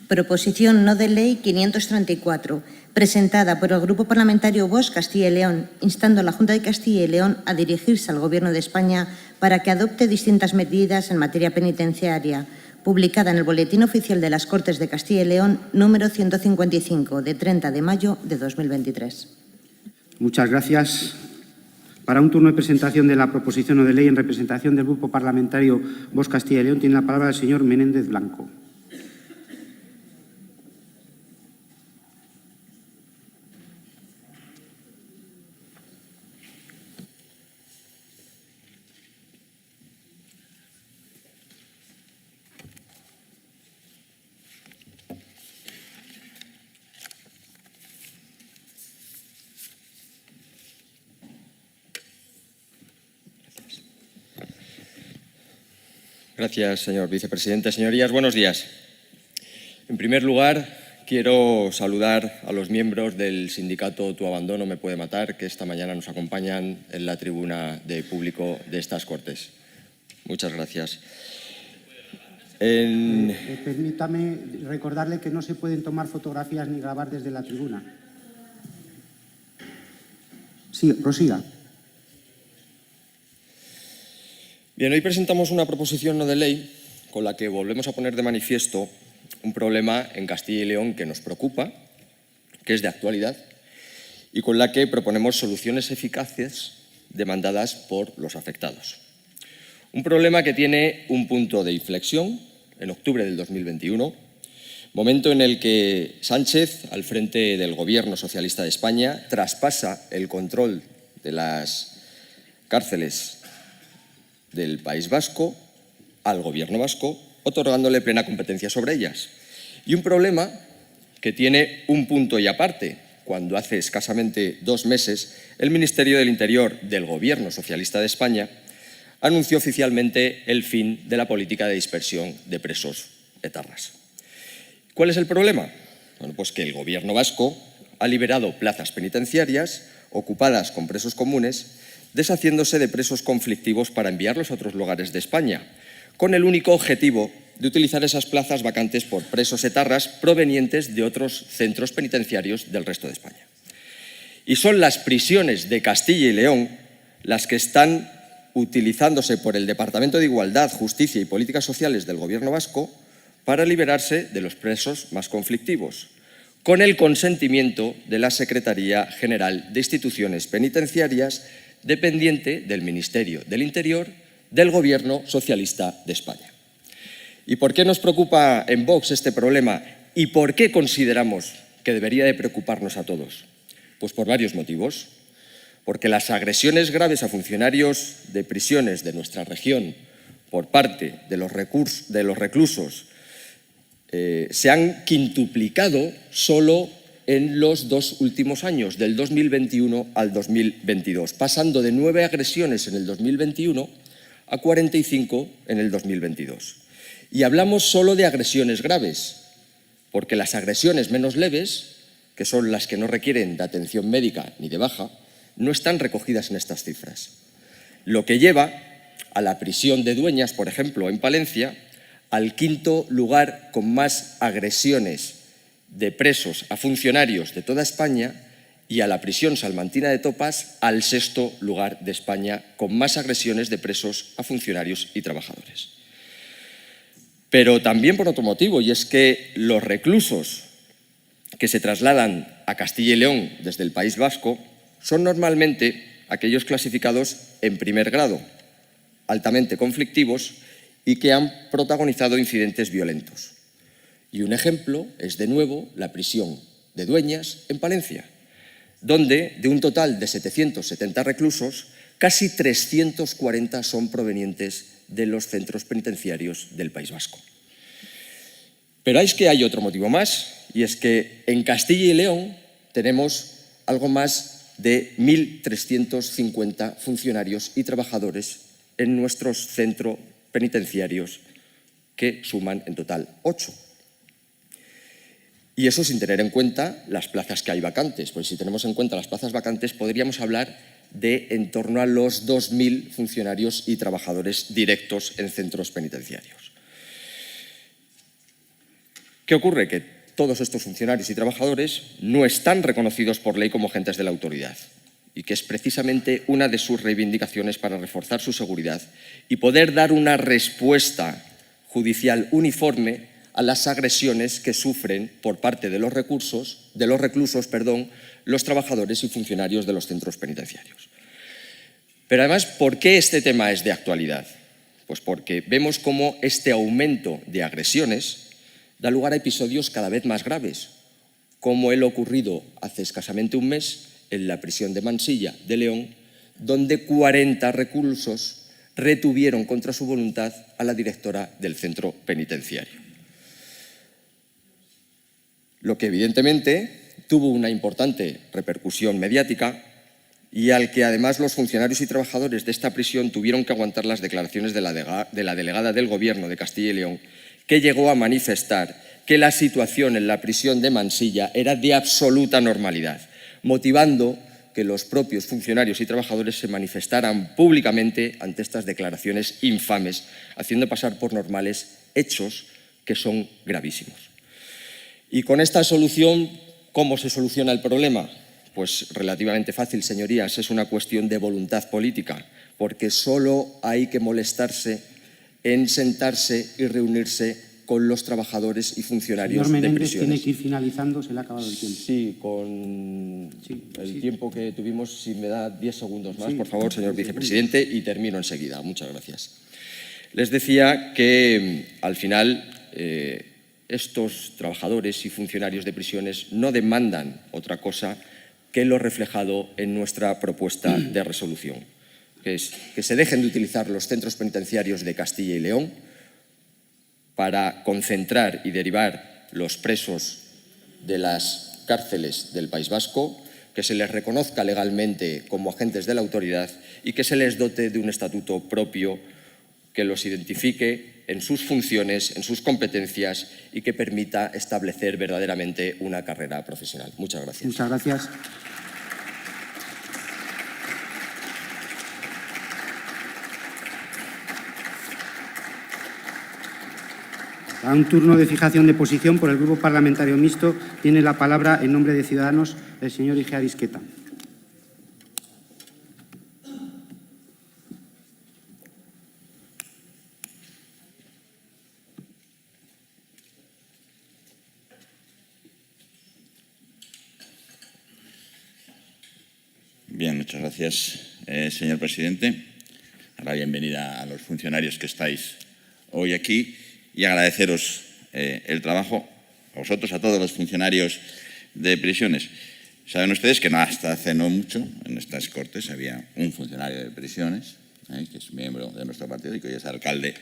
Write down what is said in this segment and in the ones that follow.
Proposición no de ley 534, presentada por el Grupo Parlamentario Vox Castilla y León, instando a la Junta de Castilla y León a dirigirse al Gobierno de España para que adopte distintas medidas en materia penitenciaria, publicada en el Boletín Oficial de las Cortes de Castilla y León, número 155, de 30 de mayo de 2023. Muchas gracias. Para un turno de presentación de la proposición no de ley en representación del Grupo Parlamentario Vox Castilla y León, tiene la palabra el señor Menéndez Blanco. Gracias, señor vicepresidente. Señorías, buenos días. En primer lugar, quiero saludar a los miembros del sindicato Tu Abandono Me Puede Matar, que esta mañana nos acompañan en la tribuna de público de estas Cortes. Muchas gracias. Permítame recordarle que no se pueden tomar fotografías ni grabar desde la tribuna. Sí, prosiga. Bien, hoy presentamos una proposición no de ley con la que volvemos a poner de manifiesto un problema en Castilla y León que nos preocupa, que es de actualidad, y con la que proponemos soluciones eficaces demandadas por los afectados. Un problema que tiene un punto de inflexión en octubre del 2021, momento en el que Sánchez, al frente del Gobierno socialista de España, traspasa el control de las cárceles del País Vasco al Gobierno vasco, otorgándole plena competencia sobre ellas. Y un problema que tiene un punto y aparte, cuando hace escasamente 2 meses el Ministerio del Interior del Gobierno socialista de España anunció oficialmente el fin de la política de dispersión de presos etarras. ¿Cuál es el problema? Bueno, pues que el Gobierno vasco ha liberado plazas penitenciarias ocupadas con presos comunes, deshaciéndose de presos conflictivos para enviarlos a otros lugares de España, con el único objetivo de utilizar esas plazas vacantes por presos etarras provenientes de otros centros penitenciarios del resto de España. Y son las prisiones de Castilla y León las que están utilizándose por el Departamento de Igualdad, Justicia y Políticas Sociales del Gobierno vasco para liberarse de los presos más conflictivos, con el consentimiento de la Secretaría General de Instituciones Penitenciarias, dependiente del Ministerio del Interior del Gobierno socialista de España. ¿Y por qué nos preocupa en Vox este problema y por qué consideramos que debería de preocuparnos a todos? Pues por varios motivos. Porque las agresiones graves a funcionarios de prisiones de nuestra región por parte de los reclusos se han quintuplicado solo en los 2 últimos años, del 2021 al 2022, pasando de 9 agresiones en el 2021 a 45 en el 2022. Y hablamos solo de agresiones graves, porque las agresiones menos leves, que son las que no requieren de atención médica ni de baja, no están recogidas en estas cifras. Lo que lleva a la prisión de Dueñas, por ejemplo, en Palencia, al 5º lugar con más agresiones de presos a funcionarios de toda España, y a la prisión salmantina de Topas al 6º lugar de España con más agresiones de presos a funcionarios y trabajadores. Pero también por otro motivo, y es que los reclusos que se trasladan a Castilla y León desde el País Vasco son normalmente aquellos clasificados en primer grado, altamente conflictivos y que han protagonizado incidentes violentos. Y un ejemplo es, de nuevo, la prisión de Dueñas en Palencia, donde de un total de 770 reclusos, casi 340 son provenientes de los centros penitenciarios del País Vasco. Pero es que hay otro motivo más, y es que en Castilla y León tenemos algo más de 1.350 funcionarios y trabajadores en nuestros centros penitenciarios, que suman en total 8. Y eso sin tener en cuenta las plazas que hay vacantes, pues si tenemos en cuenta las plazas vacantes podríamos hablar de en torno a los 2.000 funcionarios y trabajadores directos en centros penitenciarios. ¿Qué ocurre? Que todos estos funcionarios y trabajadores no están reconocidos por ley como agentes de la autoridad y que es precisamente una de sus reivindicaciones para reforzar su seguridad y poder dar una respuesta judicial uniforme a las agresiones que sufren por parte de los reclusos, los trabajadores y funcionarios de los centros penitenciarios. Pero además, ¿por qué este tema es de actualidad? Pues porque vemos cómo este aumento de agresiones da lugar a episodios cada vez más graves, como el ocurrido hace escasamente un mes en la prisión de Mansilla de León, donde 40 reclusos retuvieron contra su voluntad a la directora del centro penitenciario. Lo que evidentemente tuvo una importante repercusión mediática y al que además los funcionarios y trabajadores de esta prisión tuvieron que aguantar las declaraciones de la delegada del Gobierno de Castilla y León, que llegó a manifestar que la situación en la prisión de Mansilla era de absoluta normalidad, motivando que los propios funcionarios y trabajadores se manifestaran públicamente ante estas declaraciones infames, haciendo pasar por normales hechos que son gravísimos. Y con esta solución, ¿cómo se soluciona el problema? Pues relativamente fácil, señorías, es una cuestión de voluntad política, porque solo hay que molestarse en sentarse y reunirse con los trabajadores y funcionarios Señor Menéndez, de prisiones. tiene que ir finalizando, se le ha acabado el tiempo. Sí, con el tiempo que tuvimos, si me da 10 segundos más, por favor, señor vicepresidente, y termino enseguida. Muchas gracias. Les decía que, al final, estos trabajadores y funcionarios de prisiones no demandan otra cosa que lo reflejado en nuestra propuesta de resolución, que es que se dejen de utilizar los centros penitenciarios de Castilla y León para concentrar y derivar los presos de las cárceles del País Vasco, que se les reconozca legalmente como agentes de la autoridad y que se les dote de un estatuto propio que los identifique en sus funciones, en sus competencias y que permita establecer verdaderamente una carrera profesional. Muchas gracias. Muchas gracias. A un turno de fijación de posición por el Grupo Parlamentario Mixto tiene la palabra, en nombre de Ciudadanos, el señor Igea Arisqueta. Bien, muchas gracias, señor presidente. La bienvenida a los funcionarios que estáis hoy aquí y agradeceros el trabajo a vosotros, a todos los funcionarios de prisiones. Saben ustedes que hasta hace no mucho en estas Cortes había un funcionario de prisiones, que es miembro de nuestro partido y que hoy es alcalde,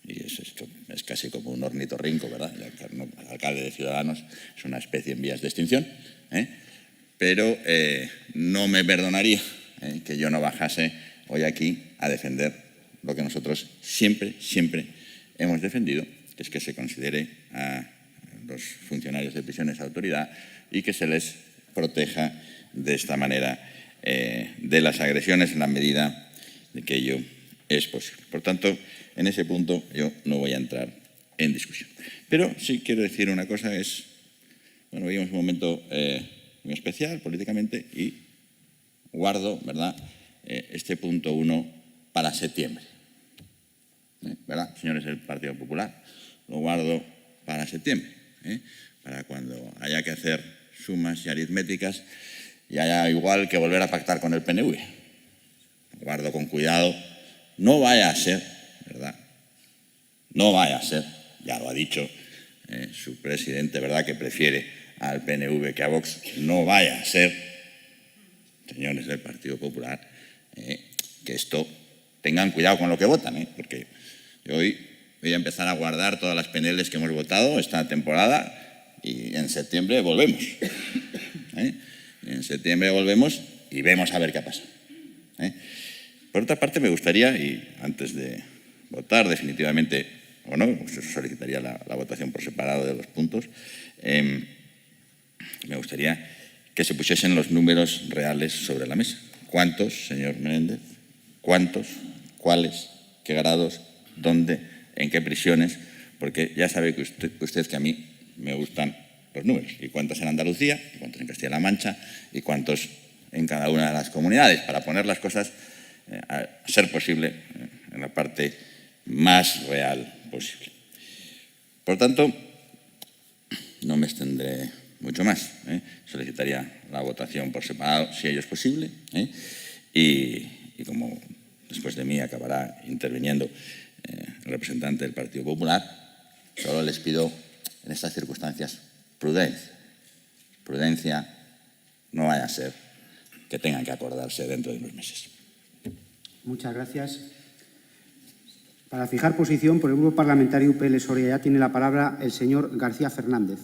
y esto es casi como un ornitorrinco, ¿verdad? El alcalde de Ciudadanos es una especie en vías de extinción, pero no me perdonaría que yo no bajase hoy aquí a defender lo que nosotros siempre hemos defendido, que es que se considere a los funcionarios de prisiones autoridad y que se les proteja de esta manera de las agresiones en la medida de que ello es posible. Por tanto, en ese punto yo no voy a entrar en discusión. Pero sí quiero decir una cosa, bueno, vivimos un momento muy especial políticamente y guardo, ¿verdad?, este punto 1 para septiembre. ¿Verdad, señores del Partido Popular? Lo guardo para septiembre, para cuando haya que hacer sumas y aritméticas y haya igual que volver a pactar con el PNV. Lo guardo con cuidado. No vaya a ser, ¿verdad? No vaya a ser, ya lo ha dicho su presidente, ¿verdad?, que prefiere al PNV que a Vox. No vaya a ser, señores del Partido Popular, que esto tengan cuidado con lo que votan, porque yo hoy voy a empezar a guardar todas las PNLs que hemos votado esta temporada y en septiembre volvemos. En septiembre volvemos y vemos a ver qué pasa. Por otra parte, me gustaría, y antes de votar definitivamente o no, solicitaría la votación por separado de los puntos, me gustaría que se pusiesen los números reales sobre la mesa. ¿Cuántos, señor Menéndez? ¿Cuántos? ¿Cuáles? ¿Qué grados? ¿Dónde? ¿En qué prisiones? Porque ya sabe que usted que a mí me gustan los números, y cuántos en Andalucía, y cuántos en Castilla-La Mancha, y cuántos en cada una de las comunidades, para poner las cosas, a ser posible, en la parte más real posible. Por tanto, no me extendré mucho más. Solicitaría la votación por separado, si ello es posible, y como después de mí acabará interviniendo el representante del Partido Popular, solo les pido en estas circunstancias prudencia. Prudencia, no vaya a ser que tengan que acordarse dentro de unos meses. Muchas gracias. Para fijar posición por el Grupo Parlamentario UPL Soria ya tiene la palabra el señor García Fernández.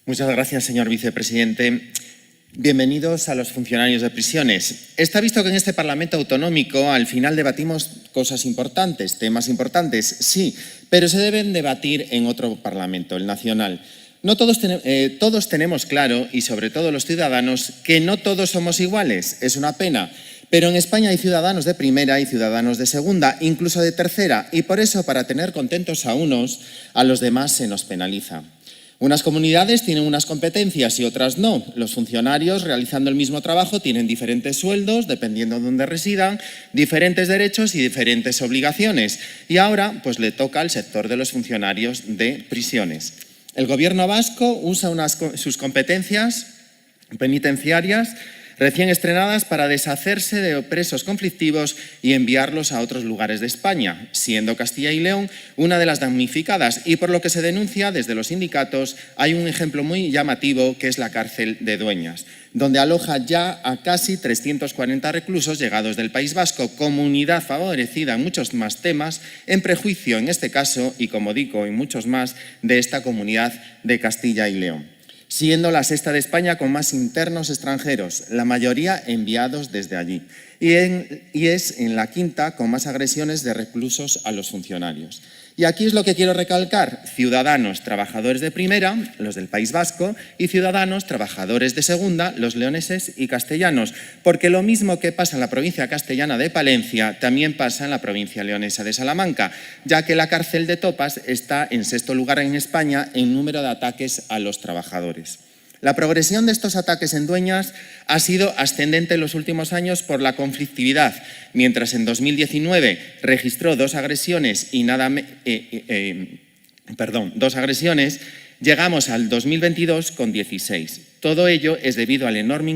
Muchas gracias, señor vicepresidente. Bienvenidos a los funcionarios de prisiones. Está visto que en este Parlamento autonómico al final debatimos cosas importantes, temas importantes, sí, pero se deben debatir en otro Parlamento, el nacional. No todos tenemos claro, y sobre todo los ciudadanos, que no todos somos iguales. Es una pena. Pero en España hay ciudadanos de primera y ciudadanos de segunda, incluso de tercera, y por eso, para tener contentos a unos, a los demás se nos penaliza. Unas comunidades tienen unas competencias y otras no. Los funcionarios, realizando el mismo trabajo, tienen diferentes sueldos, dependiendo de dónde residan, diferentes derechos y diferentes obligaciones. Y ahora, pues le toca al sector de los funcionarios de prisiones. El Gobierno vasco usa sus competencias penitenciarias recién estrenadas para deshacerse de presos conflictivos y enviarlos a otros lugares de España, siendo Castilla y León una de las damnificadas. Y por lo que se denuncia desde los sindicatos, hay un ejemplo muy llamativo que es la cárcel de Dueñas, donde aloja ya a casi 340 reclusos llegados del País Vasco, comunidad favorecida en muchos más temas, en prejuicio en este caso, y como digo, en muchos más, de esta comunidad de Castilla y León, siendo la sexta de España con más internos extranjeros, la mayoría enviados desde allí, y es en la quinta con más agresiones de reclusos a los funcionarios. Y aquí es lo que quiero recalcar: ciudadanos trabajadores de primera, los del País Vasco, y ciudadanos trabajadores de segunda, los leoneses y castellanos, porque lo mismo que pasa en la provincia castellana de Palencia, también pasa en la provincia leonesa de Salamanca, ya que la cárcel de Topas está en sexto lugar en España en número de ataques a los trabajadores. La progresión de estos ataques en Dueñas ha sido ascendente en los últimos años por la conflictividad, mientras en 2019 registró dos agresiones, llegamos al 2022 con 16. Todo ello es debido al enorme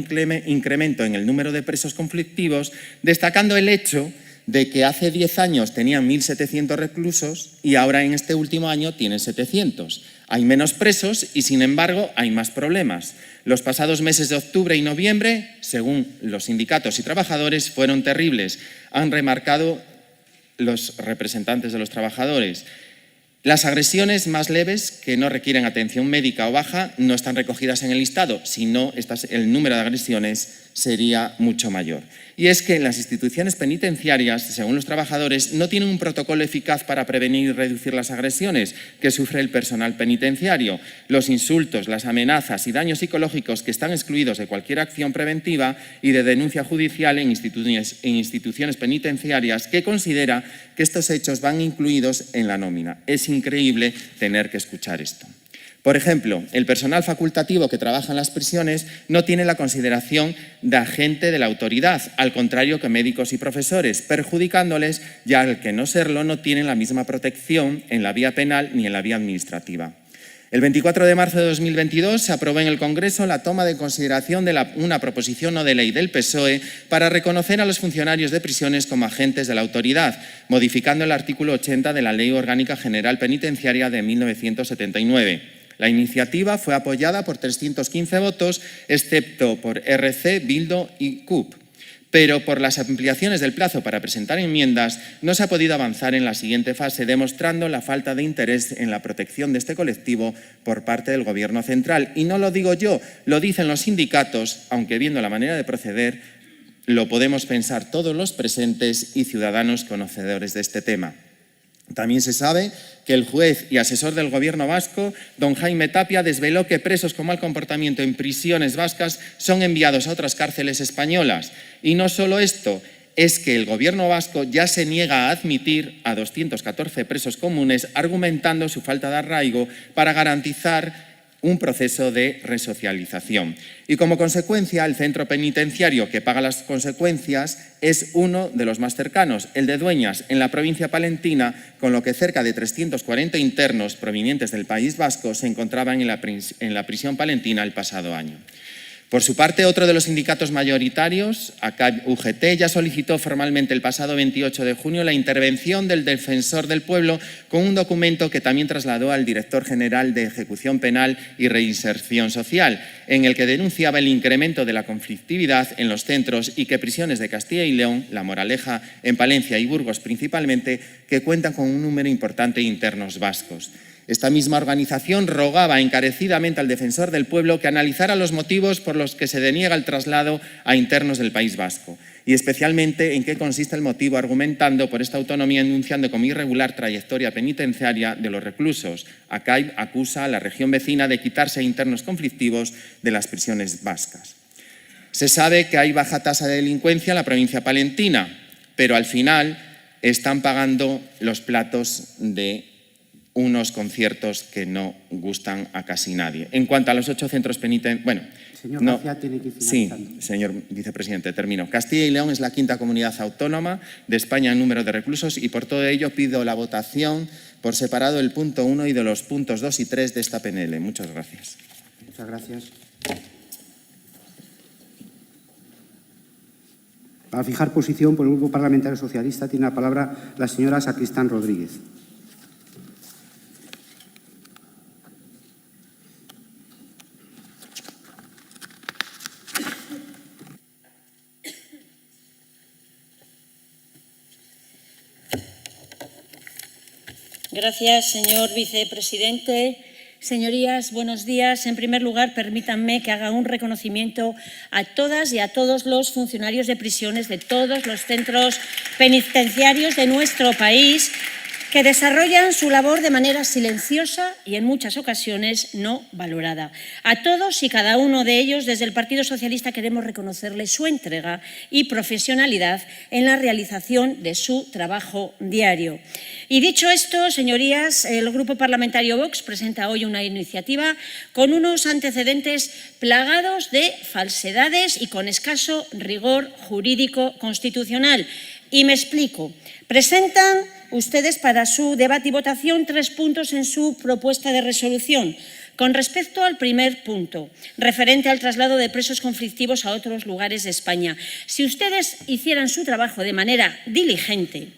incremento en el número de presos conflictivos, destacando el hecho de que hace 10 años tenían 1.700 reclusos y ahora en este último año tienen 700. Hay menos presos y, sin embargo, hay más problemas. Los pasados meses de octubre y noviembre, según los sindicatos y trabajadores, fueron terribles. Han remarcado los representantes de los trabajadores. Las agresiones más leves, que no requieren atención médica o baja, no están recogidas en el listado, sino el número de agresiones sería mucho mayor. Y es que en las instituciones penitenciarias, según los trabajadores, no tienen un protocolo eficaz para prevenir y reducir las agresiones que sufre el personal penitenciario. Los insultos, las amenazas y daños psicológicos que están excluidos de cualquier acción preventiva y de denuncia judicial en instituciones penitenciarias, que considera que estos hechos van incluidos en la nómina. Es increíble tener que escuchar esto. Por ejemplo, el personal facultativo que trabaja en las prisiones no tiene la consideración de agente de la autoridad, al contrario que médicos y profesores, perjudicándoles, ya al que no serlo no tienen la misma protección en la vía penal ni en la vía administrativa. El 24 de marzo de 2022 se aprobó en el Congreso la toma en consideración de una proposición no de ley del PSOE para reconocer a los funcionarios de prisiones como agentes de la autoridad, modificando el artículo 80 de la Ley Orgánica General Penitenciaria de 1979. La iniciativa fue apoyada por 315 votos, excepto por RC, Bildu y CUP. Pero por las ampliaciones del plazo para presentar enmiendas no se ha podido avanzar en la siguiente fase, demostrando la falta de interés en la protección de este colectivo por parte del Gobierno central. Y no lo digo yo, lo dicen los sindicatos, aunque viendo la manera de proceder, lo podemos pensar todos los presentes y ciudadanos conocedores de este tema. También se sabe que el juez y asesor del Gobierno vasco, don Jaime Tapia, desveló que presos con mal comportamiento en prisiones vascas son enviados a otras cárceles españolas. Y no solo esto, es que el Gobierno vasco ya se niega a admitir a 214 presos comunes, argumentando su falta de arraigo para garantizar un proceso de resocialización. Y como consecuencia, el centro penitenciario que paga las consecuencias es uno de los más cercanos, el de Dueñas, en la provincia palentina, con lo que cerca de 340 internos provenientes del País Vasco se encontraban en la prisión palentina el pasado año. Por su parte, otro de los sindicatos mayoritarios, ACAB-UGT, ya solicitó formalmente el pasado 28 de junio la intervención del Defensor del Pueblo con un documento que también trasladó al Director General de Ejecución Penal y Reinserción Social, en el que denunciaba el incremento de la conflictividad en los centros y que prisiones de Castilla y León, La Moraleja, en Palencia y Burgos principalmente, que cuentan con un número importante de internos vascos. Esta misma organización rogaba encarecidamente al Defensor del Pueblo que analizara los motivos por los que se deniega el traslado a internos del País Vasco y especialmente en qué consiste el motivo, argumentando por esta autonomía enunciando como irregular trayectoria penitenciaria de los reclusos. ACAIB acusa a la región vecina de quitarse a internos conflictivos de las prisiones vascas. Se sabe que hay baja tasa de delincuencia en la provincia palentina, pero al final están pagando los platos de unos conciertos que no gustan a casi nadie. En cuanto a los 8 centros penitenciarios... Bueno, Señor no, García, tiene que ir sí, finalizando. señor vicepresidente, termino. Castilla y León es la 5ª comunidad autónoma de España en número de reclusos y por todo ello pido la votación por separado del punto 1 y de los puntos 2 y 3 de esta PNL. Muchas gracias. Muchas gracias. Para fijar posición por el Grupo Parlamentario Socialista tiene la palabra la señora Sacristán Rodríguez. Gracias, señor vicepresidente. Señorías, buenos días. En primer lugar, permítanme que haga un reconocimiento a todas y a todos los funcionarios de prisiones de todos los centros penitenciarios de nuestro país que desarrollan su labor de manera silenciosa y en muchas ocasiones no valorada. A todos y cada uno de ellos, desde el Partido Socialista, queremos reconocerles su entrega y profesionalidad en la realización de su trabajo diario. Y dicho esto, señorías, el Grupo Parlamentario Vox presenta hoy una iniciativa con unos antecedentes plagados de falsedades y con escaso rigor jurídico constitucional. Y me explico. Presentan ustedes para su debate y votación 3 puntos en su propuesta de resolución. Con respecto al primer punto, referente al traslado de presos conflictivos a otros lugares de España, si ustedes hicieran su trabajo de manera diligente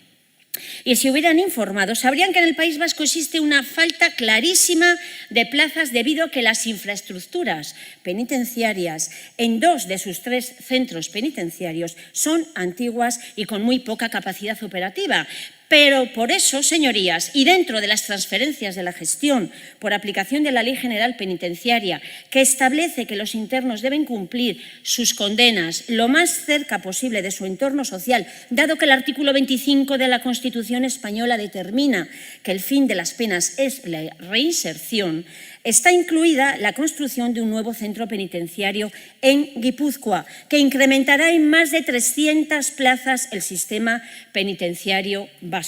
y se hubieran informado, sabrían que en el País Vasco existe una falta clarísima de plazas debido a que las infraestructuras penitenciarias en 2 de sus 3 centros penitenciarios son antiguas y con muy poca capacidad operativa. Pero por eso, señorías, y dentro de las transferencias de la gestión por aplicación de la Ley General Penitenciaria, que establece que los internos deben cumplir sus condenas lo más cerca posible de su entorno social, dado que el artículo 25 de la Constitución española determina que el fin de las penas es la reinserción, está incluida la construcción de un nuevo centro penitenciario en Guipúzcoa, que incrementará en más de 300 plazas el sistema penitenciario vasco.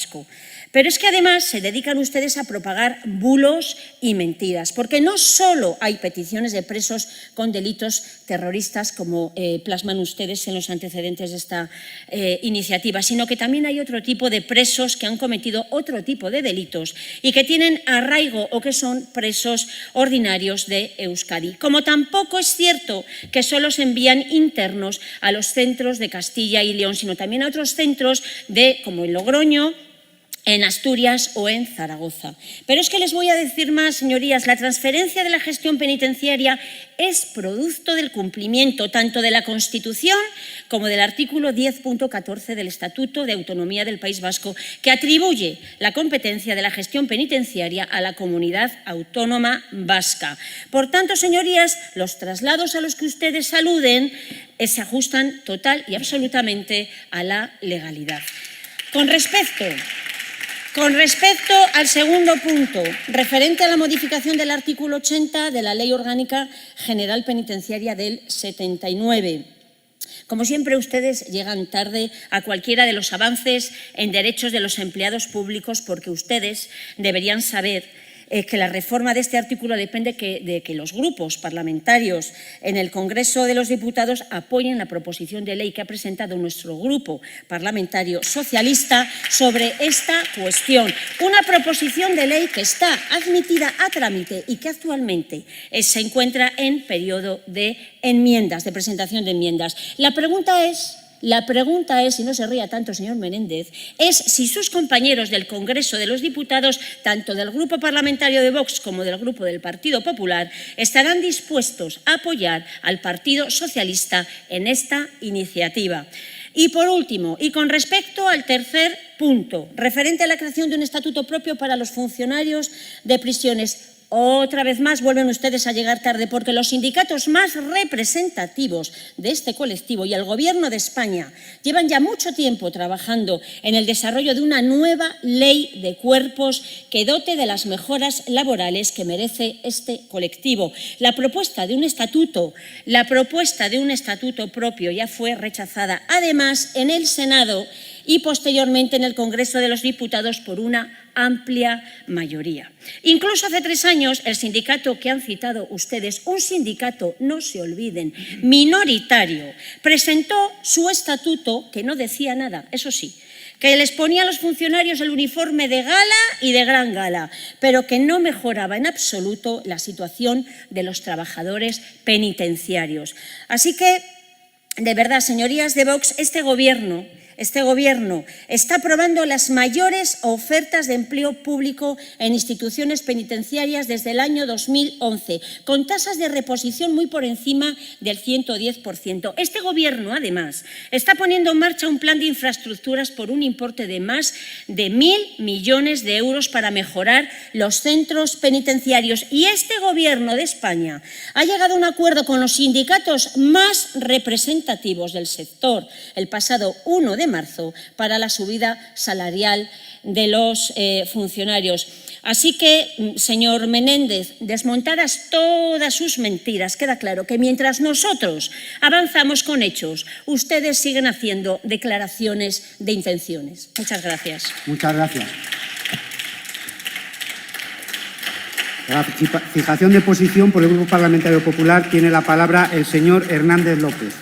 Pero es que además se dedican ustedes a propagar bulos y mentiras, porque no solo hay peticiones de presos con delitos terroristas, como plasman ustedes en los antecedentes de esta iniciativa, sino que también hay otro tipo de presos que han cometido otro tipo de delitos y que tienen arraigo o que son presos ordinarios de Euskadi. Como tampoco es cierto que solo se envían internos a los centros de Castilla y León, sino también a otros centros como en Logroño, en Asturias o en Zaragoza. Pero es que les voy a decir más, señorías, la transferencia de la gestión penitenciaria es producto del cumplimiento tanto de la Constitución como del artículo 10.14 del Estatuto de Autonomía del País Vasco, que atribuye la competencia de la gestión penitenciaria a la Comunidad Autónoma Vasca. Por tanto, señorías, los traslados a los que ustedes aluden se ajustan total y absolutamente a la legalidad. Con respecto Con respecto al segundo punto, referente a la modificación del artículo 80 de la Ley Orgánica General Penitenciaria del 79. Como siempre, ustedes llegan tarde a cualquiera de los avances en derechos de los empleados públicos, porque ustedes deberían saber que la reforma de este artículo depende de que los grupos parlamentarios en el Congreso de los Diputados apoyen la proposición de ley que ha presentado nuestro grupo parlamentario socialista sobre esta cuestión. Una proposición de ley que está admitida a trámite y que actualmente se encuentra en periodo de enmiendas, de presentación de enmiendas. La pregunta es, y no se ría tanto, señor Menéndez, es si sus compañeros del Congreso de los Diputados, tanto del Grupo Parlamentario de Vox como del Grupo del Partido Popular, estarán dispuestos a apoyar al Partido Socialista en esta iniciativa. Y por último, y con respecto al tercer punto, referente a la creación de un estatuto propio para los funcionarios de prisiones, otra vez más vuelven ustedes a llegar tarde, porque los sindicatos más representativos de este colectivo y el Gobierno de España llevan ya mucho tiempo trabajando en el desarrollo de una nueva ley de cuerpos que dote de las mejoras laborales que merece este colectivo. La propuesta de un estatuto propio ya fue rechazada, además, en el Senado y posteriormente en el Congreso de los Diputados por una amplia mayoría. Incluso hace 3 años el sindicato que han citado ustedes, un sindicato, no se olviden, minoritario, presentó su estatuto que no decía nada, eso sí, que les ponía a los funcionarios el uniforme de gala y de gran gala, pero que no mejoraba en absoluto la situación de los trabajadores penitenciarios. Así que, de verdad, señorías de Vox, este Gobierno está aprobando las mayores ofertas de empleo público en instituciones penitenciarias desde el año 2011, con tasas de reposición muy por encima del 110%. Este Gobierno, además, está poniendo en marcha un plan de infraestructuras por un importe de más de 1.000 millones de euros para mejorar los centros penitenciarios. Y este Gobierno de España ha llegado a un acuerdo con los sindicatos más representativos del sector el pasado 1 de marzo para la subida salarial de los funcionarios. Así que, señor Menéndez, desmontadas todas sus mentiras, queda claro que mientras nosotros avanzamos con hechos, ustedes siguen haciendo declaraciones de intenciones. Muchas gracias. Muchas gracias. Para la fijación de posición por el Grupo Parlamentario Popular tiene la palabra el señor Hernández López.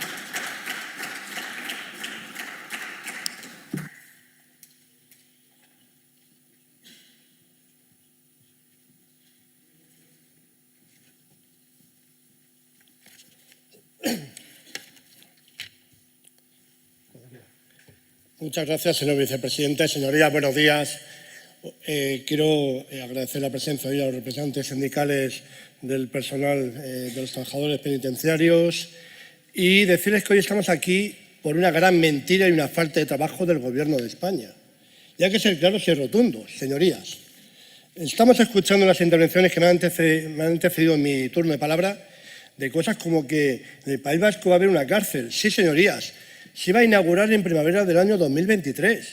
Muchas gracias, señor vicepresidente. Señorías, buenos días. Quiero agradecer la presencia hoy a los representantes sindicales del personal de los trabajadores penitenciarios y decirles que hoy estamos aquí por una gran mentira y una falta de trabajo del Gobierno de España. Y hay que ser claros y rotundos, señorías. Estamos escuchando las intervenciones que me han antecedido en mi turno de palabra de cosas como que en el País Vasco va a haber una cárcel. Sí, señorías. Se iba a inaugurar en primavera del año 2023.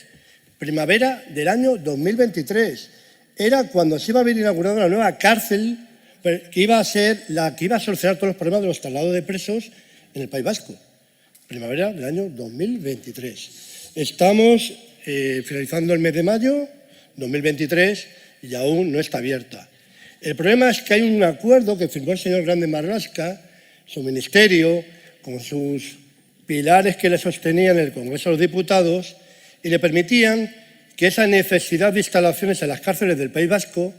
Primavera del año 2023. Era cuando se iba a haber inaugurado la nueva cárcel que iba a ser la que iba a solucionar todos los problemas de los traslados de presos en el País Vasco. Primavera del año 2023. Estamos finalizando el mes de mayo 2023 y aún no está abierta. El problema es que hay un acuerdo que firmó el señor Grande Marlaska, su ministerio, con sus pilares que le sostenían en el Congreso de los Diputados y le permitían que esa necesidad de instalaciones en las cárceles del País Vasco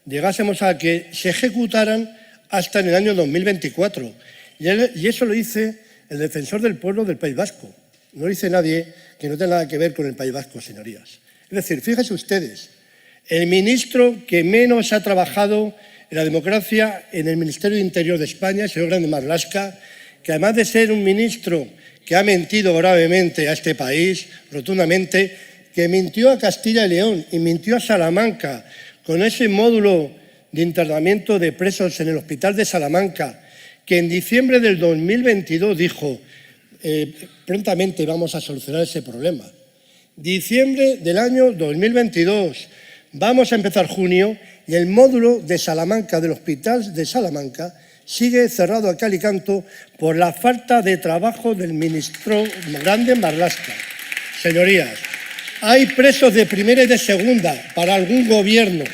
llegásemos a que se ejecutaran hasta en el año 2024. Y eso lo dice el defensor del pueblo del País Vasco. No lo dice nadie que no tenga nada que ver con el País Vasco, señorías. Es decir, fíjense ustedes, el ministro que menos ha trabajado en la democracia en el Ministerio de Interior de España, el señor Grande Marlaska, que además de ser un ministro que ha mentido gravemente a este país, rotundamente, que mintió a Castilla y León y mintió a Salamanca con ese módulo de internamiento de presos en el Hospital de Salamanca, que en diciembre del 2022 dijo, prontamente vamos a solucionar ese problema. Diciembre del año 2022, Vamos a empezar junio y el módulo de Salamanca, del Hospital de Salamanca, sigue cerrado a cal y canto por la falta de trabajo del ministro Grande Marlaska. Señorías, hay presos de primera y de segunda para algún gobierno,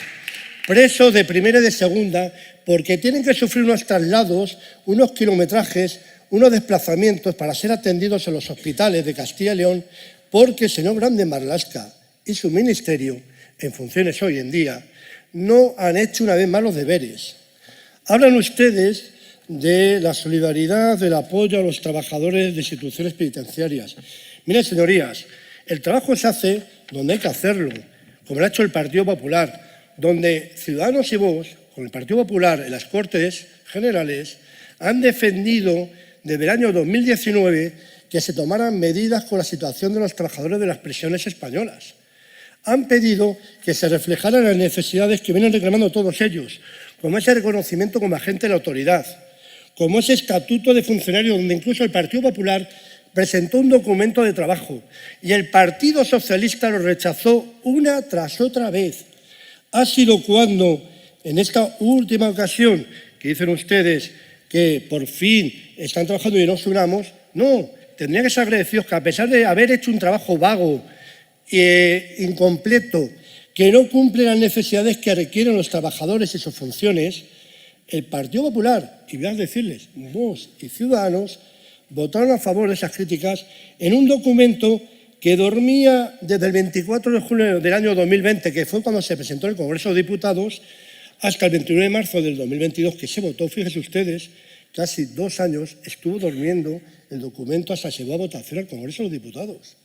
presos de primera y de segunda, porque tienen que sufrir unos traslados, unos kilometrajes, unos desplazamientos para ser atendidos en los hospitales de Castilla y León, porque el señor Grande Marlaska y su ministerio, en funciones hoy en día, no han hecho una vez más los deberes. Hablan ustedes de la solidaridad, del apoyo a los trabajadores de instituciones penitenciarias. Miren, señorías, el trabajo se hace donde hay que hacerlo, como lo ha hecho el Partido Popular, donde Ciudadanos y Vox, con el Partido Popular en las Cortes Generales, han defendido desde el año 2019 que se tomaran medidas con la situación de los trabajadores de las prisiones españolas. Han pedido que se reflejaran las necesidades que vienen reclamando todos ellos, como ese reconocimiento como agente de la autoridad, como ese estatuto de funcionario donde incluso el Partido Popular presentó un documento de trabajo y el Partido Socialista lo rechazó una tras otra vez. Ha sido cuando, en esta última ocasión, que dicen ustedes que por fin están trabajando y nos unamos, no, tendrían que ser agradecidos que a pesar de haber hecho un trabajo vago, incompleto, que no cumple las necesidades que requieren los trabajadores y sus funciones, el Partido Popular, y voy a decirles, Vox y Ciudadanos, votaron a favor de esas críticas en un documento que dormía desde el 24 de junio del año 2020, que fue cuando se presentó en el Congreso de Diputados, hasta el 29 de marzo del 2022, que se votó. Fíjense ustedes, casi 2 años estuvo durmiendo el documento hasta que se llevó a votación al Congreso de Diputados.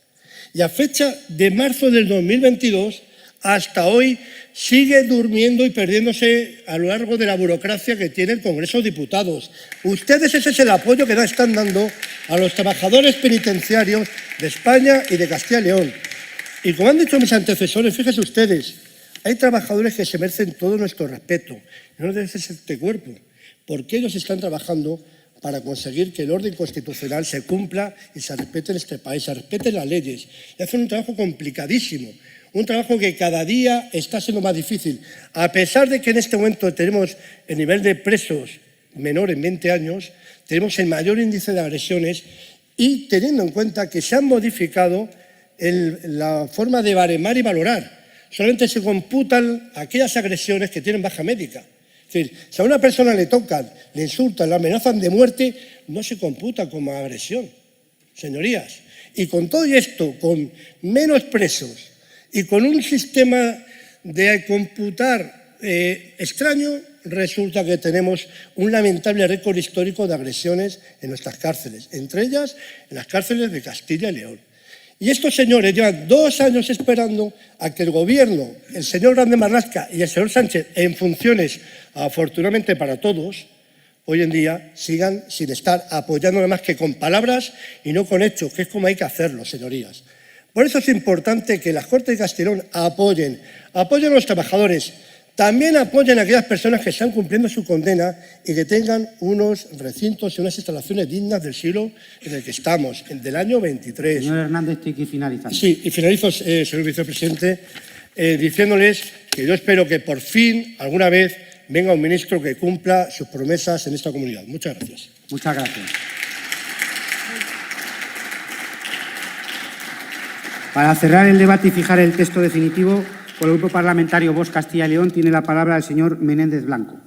Y a fecha de marzo del 2022, hasta hoy, sigue durmiendo y perdiéndose a lo largo de la burocracia que tiene el Congreso de Diputados. Ustedes ese es el apoyo que están dando a los trabajadores penitenciarios de España y de Castilla y León. Y como han dicho mis antecesores, fíjense ustedes, hay trabajadores que se merecen todo nuestro respeto. No debe ser este cuerpo, porque ellos están trabajando para conseguir que el orden constitucional se cumpla y se respete en este país, se respeten las leyes. Y hacen un trabajo complicadísimo, un trabajo que cada día está siendo más difícil. A pesar de que en este momento tenemos el nivel de presos menor en 20 años, tenemos el mayor índice de agresiones y teniendo en cuenta que se han modificado la forma de baremar y valorar. Solamente se computan aquellas agresiones que tienen baja médica. Es decir, si a una persona le tocan, le insultan, le amenazan de muerte, no se computa como agresión, señorías. Y con todo esto, con menos presos y con un sistema de computar extraño, resulta que tenemos un lamentable récord histórico de agresiones en nuestras cárceles, entre ellas en las cárceles de Castilla y León. Y estos señores llevan 2 años esperando a que el gobierno, el señor Grande Marlaska y el señor Sánchez, en funciones, afortunadamente para todos, hoy en día sigan sin estar apoyando nada más que con palabras y no con hechos, que es como hay que hacerlo, señorías. Por eso es importante que las Cortes de Castilla y León apoyen a los trabajadores, también apoyen a aquellas personas que están cumpliendo su condena y que tengan unos recintos y unas instalaciones dignas del siglo en el que estamos, el del año 23. Señor Hernández, tiene que ir finalizando. Sí, y finalizo, señor vicepresidente, diciéndoles que yo espero que por fin, alguna vez, venga un ministro que cumpla sus promesas en esta comunidad. Muchas gracias. Muchas gracias. Para cerrar el debate y fijar el texto definitivo, por el Grupo Parlamentario Vox Castilla y León tiene la palabra el señor Menéndez Blanco.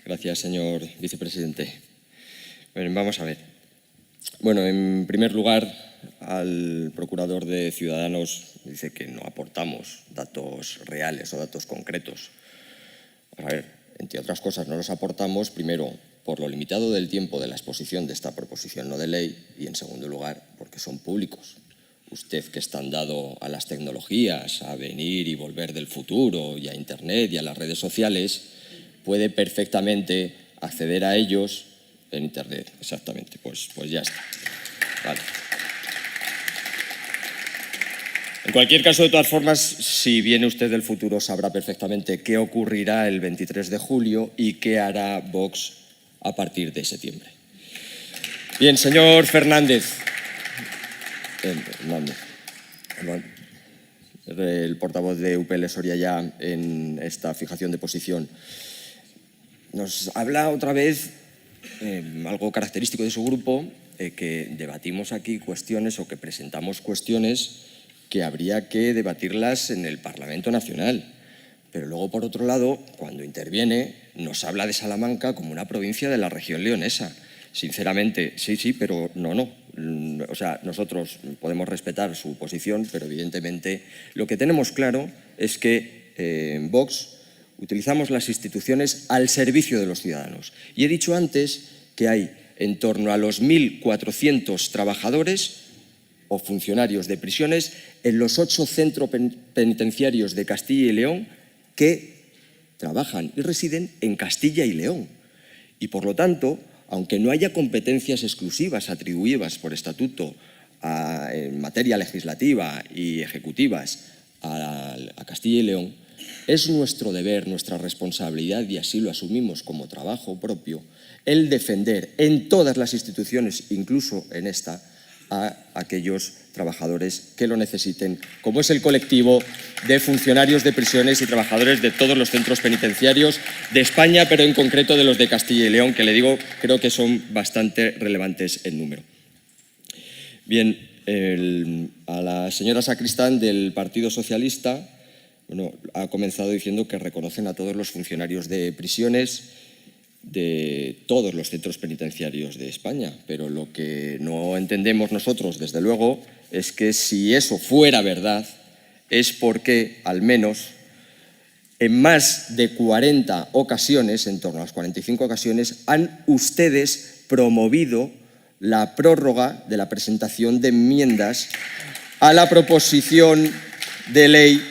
Gracias, señor vicepresidente. Bueno, vamos a ver. Bueno, en primer lugar, al procurador de Ciudadanos dice que no aportamos datos reales o datos concretos. A ver, entre otras cosas, no los aportamos, primero, por lo limitado del tiempo de la exposición de esta proposición no de ley y, en segundo lugar, porque son públicos. Usted, que es tan dado a las tecnologías, a venir y volver del futuro y a Internet y a las redes sociales, puede perfectamente acceder a ellos en Internet. Exactamente, pues ya está. Vale. En cualquier caso, de todas formas, si viene usted del futuro, sabrá perfectamente qué ocurrirá el 23 de julio y qué hará Vox a partir de septiembre. Bien, señor Fernández. El portavoz de UPL Soria ya en esta fijación de posición. Nos habla otra vez, algo característico de su grupo, que debatimos aquí cuestiones o que presentamos cuestiones que habría que debatirlas en el Parlamento Nacional. Pero luego, por otro lado, cuando interviene, nos habla de Salamanca como una provincia de la región leonesa. Sinceramente, sí, pero no. O sea, nosotros podemos respetar su posición, pero evidentemente lo que tenemos claro es que en Vox utilizamos las instituciones al servicio de los ciudadanos. Y he dicho antes que hay en torno a los 1.400 trabajadores o funcionarios de prisiones en los 8 centros penitenciarios de Castilla y León que trabajan y residen en Castilla y León. Y por lo tanto, aunque no haya competencias exclusivas atribuidas por estatuto en materia legislativa y ejecutivas a Castilla y León, es nuestro deber, nuestra responsabilidad, y así lo asumimos como trabajo propio, el defender en todas las instituciones, incluso en esta, a aquellos trabajadores que lo necesiten, como es el colectivo de funcionarios de prisiones y trabajadores de todos los centros penitenciarios de España, pero en concreto de los de Castilla y León, que le digo, creo que son bastante relevantes en número. Bien, a la señora Sacristán del Partido Socialista, ha comenzado diciendo que reconocen a todos los funcionarios de prisiones de todos los centros penitenciarios de España, pero lo que no entendemos nosotros, desde luego, es que si eso fuera verdad, es porque, al menos, en más de 40 ocasiones, en torno a las 45 ocasiones, han ustedes promovido la prórroga de la presentación de enmiendas a la proposición de ley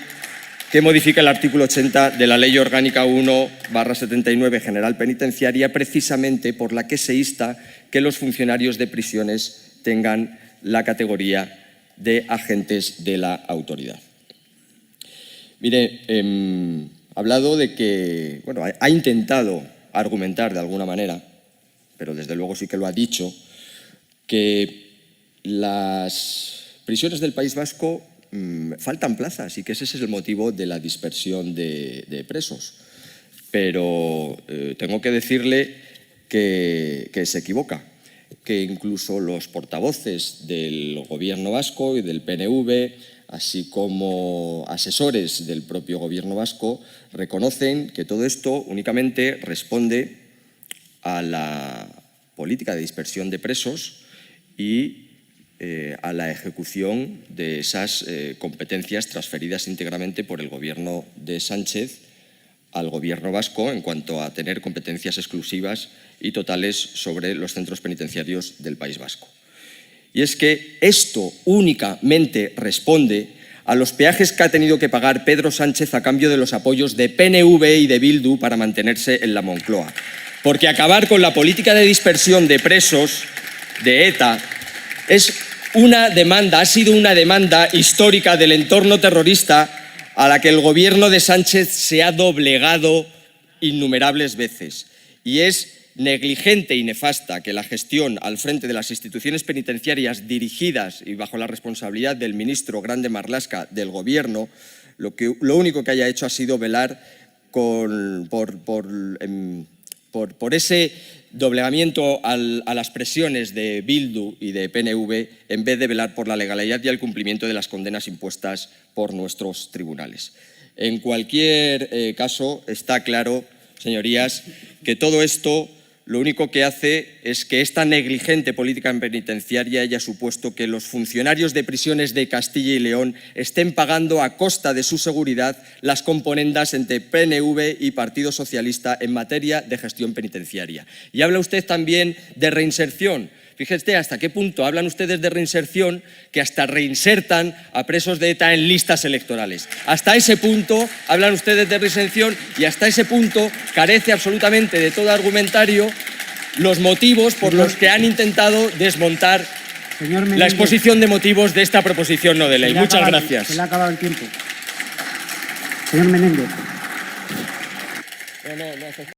que modifica el artículo 80 de la Ley Orgánica 1/79 General Penitenciaria, precisamente por la que se insta que los funcionarios de prisiones tengan la categoría de agentes de la autoridad. Mire, ha hablado de que, ha intentado argumentar de alguna manera, pero desde luego sí que lo ha dicho, que las prisiones del País Vasco faltan plazas y que ese es el motivo de la dispersión de presos. Pero tengo que decirle que se equivoca, que incluso los portavoces del Gobierno vasco y del PNV, así como asesores del propio Gobierno vasco, reconocen que todo esto únicamente responde a la política de dispersión de presos y a la ejecución de esas competencias transferidas íntegramente por el Gobierno de Sánchez al Gobierno vasco en cuanto a tener competencias exclusivas y totales sobre los centros penitenciarios del País Vasco. Y es que esto únicamente responde a los peajes que ha tenido que pagar Pedro Sánchez a cambio de los apoyos de PNV y de Bildu para mantenerse en la Moncloa. Porque acabar con la política de dispersión de presos de ETA es una demanda, ha sido una demanda histórica del entorno terrorista a la que el Gobierno de Sánchez se ha doblegado innumerables veces. Y es negligente y nefasta que la gestión al frente de las instituciones penitenciarias dirigidas y bajo la responsabilidad del ministro Grande Marlaska del Gobierno, lo único que haya hecho ha sido velar por ese doblegamiento a las presiones de Bildu y de PNV en vez de velar por la legalidad y el cumplimiento de las condenas impuestas por nuestros tribunales. En cualquier caso, está claro, señorías, que todo esto lo único que hace es que esta negligente política penitenciaria haya supuesto que los funcionarios de prisiones de Castilla y León estén pagando a costa de su seguridad las componendas entre PNV y Partido Socialista en materia de gestión penitenciaria. Y habla usted también de reinserción. Fíjense hasta qué punto hablan ustedes de reinserción, que hasta reinsertan a presos de ETA en listas electorales. Hasta ese punto hablan ustedes de reinserción y hasta ese punto carece absolutamente de todo argumentario los motivos por los que han intentado desmontar Señor Menéndez, la exposición de motivos de esta proposición no de ley. Muchas gracias. Se le ha acabado el tiempo. Señor Menéndez. No, no, no.